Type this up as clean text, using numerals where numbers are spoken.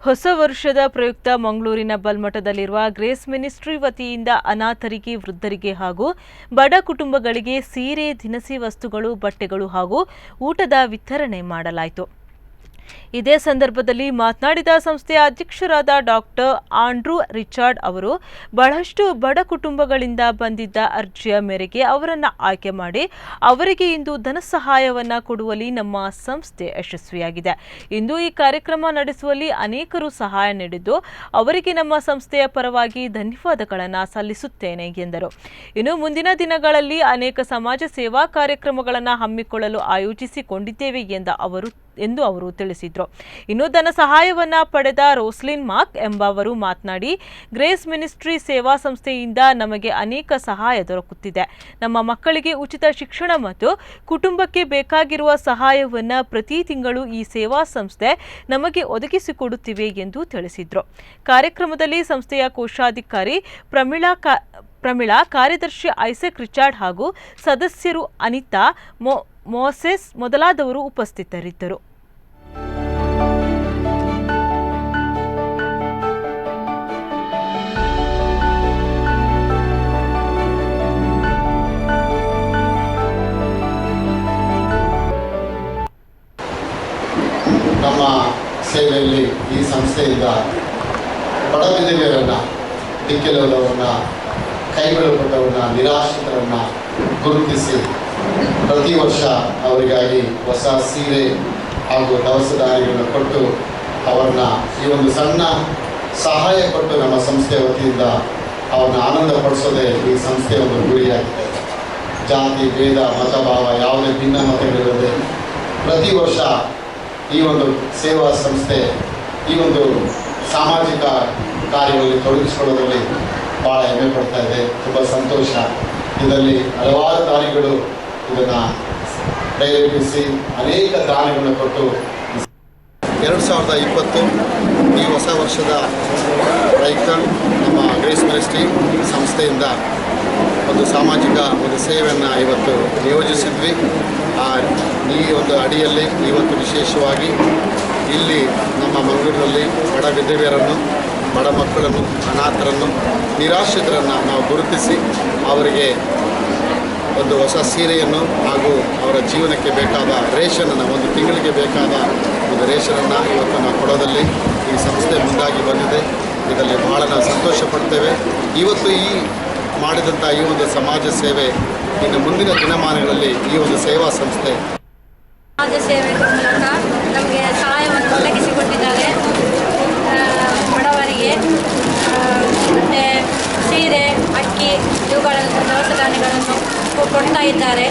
ಹೊಸ ವರ್ಷದ ಪ್ರಯುಕ್ತ ಮಂಗಳೂರಿನ ಬಲ್ಮಠದಲ್ಲಿರುವ ಗ್ರೇಸ್ ಮಿನಿಸ್ಟ್ರಿ ವತಿಯಿಂದ ಅನಾಥರಿಗೆ, ವೃದ್ಧರಿಗೆ ಹಾಗೂ ಬಡ ಕುಟುಂಬಗಳಿಗೆ ಸೀರೆ, ದಿನಸಿ ವಸ್ತುಗಳು, ಬಟ್ಟೆಗಳು ಹಾಗೂ ಊಟದ ವಿತರಣೆ ಮಾಡಲಾಯಿತು. ಇದೇ ಸಂದರ್ಭದಲ್ಲಿ ಮಾತನಾಡಿದ ಸಂಸ್ಥೆಯ ಅಧ್ಯಕ್ಷರಾದ ಡಾಕ್ಟರ್ ಆಂಡ್ರೂ ರಿಚಾರ್ಡ್ ಅವರು, ಬಹಳಷ್ಟು ಬಡ ಕುಟುಂಬಗಳಿಂದ ಬಂದಿದ್ದ ಅರ್ಜಿಯ ಮೇರೆಗೆ ಅವರನ್ನು ಆಯ್ಕೆ ಮಾಡಿ ಅವರಿಗೆ ಇಂದು ಧನ ಸಹಾಯವನ್ನು ಕೊಡುವಲ್ಲಿ ನಮ್ಮ ಸಂಸ್ಥೆ ಯಶಸ್ವಿಯಾಗಿದೆ. ಇಂದು ಈ ಕಾರ್ಯಕ್ರಮ ನಡೆಸುವಲ್ಲಿ ಅನೇಕರು ಸಹಾಯ ನೀಡಿದ್ದು ಅವರಿಗೆ ನಮ್ಮ ಸಂಸ್ಥೆಯ ಪರವಾಗಿ ಧನ್ಯವಾದಗಳನ್ನು ಸಲ್ಲಿಸುತ್ತೇನೆ ಎಂದರು. ಇನ್ನು ಮುಂದಿನ ದಿನಗಳಲ್ಲಿ ಅನೇಕ ಸಮಾಜ ಸೇವಾ ಕಾರ್ಯಕ್ರಮಗಳನ್ನು ಹಮ್ಮಿಕೊಳ್ಳಲು ಆಯೋಜಿಸಿಕೊಂಡಿದ್ದೇವೆ ಎಂದು ಅವರು ತಿಳಿಸಿದರು. ಇನ್ನು ಧನ ಸಹಾಯವನ್ನು ಪಡೆದ ರೋಸ್ಲಿನ್ ಮಾರ್ಕ್ ಎಂಬವರು ಮಾತನಾಡಿ, ಗ್ರೇಸ್ ಮಿನಿಸ್ಟ್ರಿ ಸೇವಾ ಸಂಸ್ಥೆಯಿಂದ ನಮಗೆ ಅನೇಕ ಸಹಾಯ ದೊರಕುತ್ತಿದೆ. ನಮ್ಮ ಮಕ್ಕಳಿಗೆ ಉಚಿತ ಶಿಕ್ಷಣ ಮತ್ತು ಕುಟುಂಬಕ್ಕೆ ಬೇಕಾಗಿರುವ ಸಹಾಯವನ್ನು ಪ್ರತಿ ತಿಂಗಳು ಈ ಸೇವಾ ಸಂಸ್ಥೆ ನಮಗೆ ಒದಗಿಸಿಕೊಡುತ್ತಿವೆ ಎಂದು ತಿಳಿಸಿದರು. ಕಾರ್ಯಕ್ರಮದಲ್ಲಿ ಸಂಸ್ಥೆಯ ಕೋಶಾಧಿಕಾರಿ ಪ್ರಮೀಳಾ, ಕಾರ್ಯದರ್ಶಿ ಐಸಕ್ ರಿಚಾರ್ಡ್ ಹಾಗೂ ಸದಸ್ಯರು ಅನಿತಾ, ಮೋಸೆಸ್ ಮೊದಲಾದವರು ಉಪಸ್ಥಿತರಿದ್ದರು. ನಮ್ಮ ಸೇವೆಯಲ್ಲಿ ಈ ಸಂಸ್ಥೆಯಿಂದ ಬಡ ವಿಧವೆಯರನ್ನು, ದಿಕ್ಕಿಲ್ಲದವರನ್ನು, ಕೈಬಿಡಲ್ಪಟ್ಟವರನ್ನ, ನಿರಾಶ್ರಿತರನ್ನು ಗುರುತಿಸಿ ಪ್ರತಿ ವರ್ಷ ಅವರಿಗಾಗಿ ಹೊಸ ಸೀರೆ ಹಾಗೂ ದವಸಧಾನ್ಯಗಳನ್ನು ಕೊಟ್ಟು ಅವರನ್ನ ಈ ಒಂದು ಸಣ್ಣ ಸಹಾಯ ಕೊಟ್ಟು ನಮ್ಮ ಸಂಸ್ಥೆಯ ವತಿಯಿಂದ ಅವ್ರನ್ನ ಆನಂದಪಡಿಸೋದೇ ಈ ಸಂಸ್ಥೆಯ ಒಂದು ಗುರಿಯಾಗಿದೆ. ಜಾತಿ, ಭೇದ, ಮತಭಾವ ಯಾವುದೇ ಭಿನ್ನಮತಗಳಿರದೆ ಪ್ರತಿ ವರ್ಷ ಈ ಒಂದು ಸೇವಾ ಸಂಸ್ಥೆ ಈ ಒಂದು ಸಾಮಾಜಿಕ ಕಾರ್ಯಗಳಲ್ಲಿ ತೊಡಗಿಸಿಕೊಳ್ಳೋದ್ರಲ್ಲಿ ಭಾಳ ಹೆಮ್ಮೆ ಪಡ್ತಾ ಇದೆ. ತುಂಬ ಸಂತೋಷ. ಇದರಲ್ಲಿ ಹಲವಾರು ದಾನಿಗಳು ಇದನ್ನು ಪ್ರೇರೇಪಿಸಿ ಅನೇಕ ದಾನಗಳನ್ನು ಕೊಟ್ಟು 2020 ಈ ಹೊಸ ವರ್ಷದ ಪ್ರಯುಕ್ತ ನಮ್ಮ ಗ್ರೇಸ್ ಮಿನಿಸ್ಟ್ರಿ ಸಂಸ್ಥೆಯಿಂದ ಒಂದು ಸಾಮಾಜಿಕ ಒಂದು ಸೇವೆಯನ್ನು ಇವತ್ತು ನಿಯೋಜಿಸಿದ್ವಿ. ಈ ಒಂದು ಅಡಿಯಲ್ಲಿ ಇವತ್ತು ವಿಶೇಷವಾಗಿ ಇಲ್ಲಿ ನಮ್ಮ ಮಂಗಳೂರಿನಲ್ಲಿ ಬಡ ವಿಧವೆಯರನ್ನು, ಬಡ ಮಕ್ಕಳನ್ನು, ಅನಾಥರನ್ನು, ನಿರಾಶ್ರಿತರನ್ನು ನಾವು ಗುರುತಿಸಿ ಅವರಿಗೆ ಒಂದು ಹೊಸ ಸೀರೆಯನ್ನು ಹಾಗೂ ಅವರ ಜೀವನಕ್ಕೆ ಬೇಕಾದ ರೇಷನನ್ನು, ಒಂದು ತಿಂಗಳಿಗೆ ಬೇಕಾದ ಒಂದು ರೇಷನನ್ನು ಇವತ್ತು ನಾವು ಕೊಡೋದಲ್ಲಿ ಈ ಸಂಸ್ಥೆ ಮುಂದಾಗಿ ಬಂದಿದೆ. ಇದರಲ್ಲಿ ಬಹಳ ನಾವು ಸಂತೋಷ ಪಡ್ತೇವೆ. ಇವತ್ತು ಈ ಮಾಡಿದಂಥ ಈ ಒಂದು ಸಮಾಜ ಸೇವೆ ಇನ್ನು ಮುಂದಿನ ದಿನಮಾನಗಳಲ್ಲಿ ಈ ಒಂದು ಸೇವಾ ಸಂಸ್ಥೆ ಸಮಾಜ ಸೇವೆ ಮೂಲಕ ನಮಗೆ ಸಹಾಯವನ್ನು ಒದಗಿಸಿಕೊಟ್ಟಿದ್ದಾರೆ. ಬಡವರಿಗೆ ಮತ್ತು ಸೀರೆ, ಅಕ್ಕಿ, ಇವುಗಳನ್ನು, ದವಸ ಧಾನ್ಯಗಳನ್ನು ಕೊಡ್ತಾ ಇದ್ದಾರೆ.